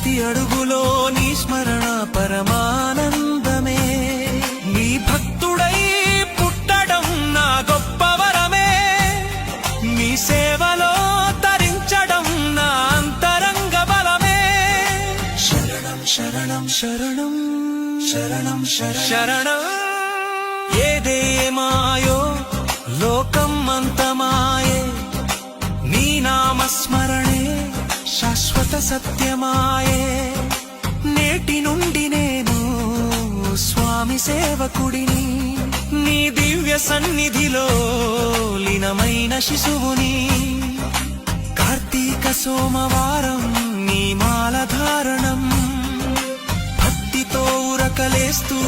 ప్రతి అడుగులో నీ స్మరణ పరమానందమే. నీ భక్తుడై పుట్టడం నా గొప్ప వరమే. నీ సేవలో తరించడం నా అంతరంగ బలమే. శరణం శరణం శరణం శరణం శరణం. ఏదేమాయో లోకం అంతమాయే, నీ నామస్మరణే శాశ్వత సత్యమాయే. నేటి నుండి నేను స్వామి సేవకుడిని, నీ దివ్య సన్నిధిలో లీనమైన శిశువుని. కార్తీక సోమవారం నీ మాల ధారణం, భక్తితో ఉరకలేస్తూ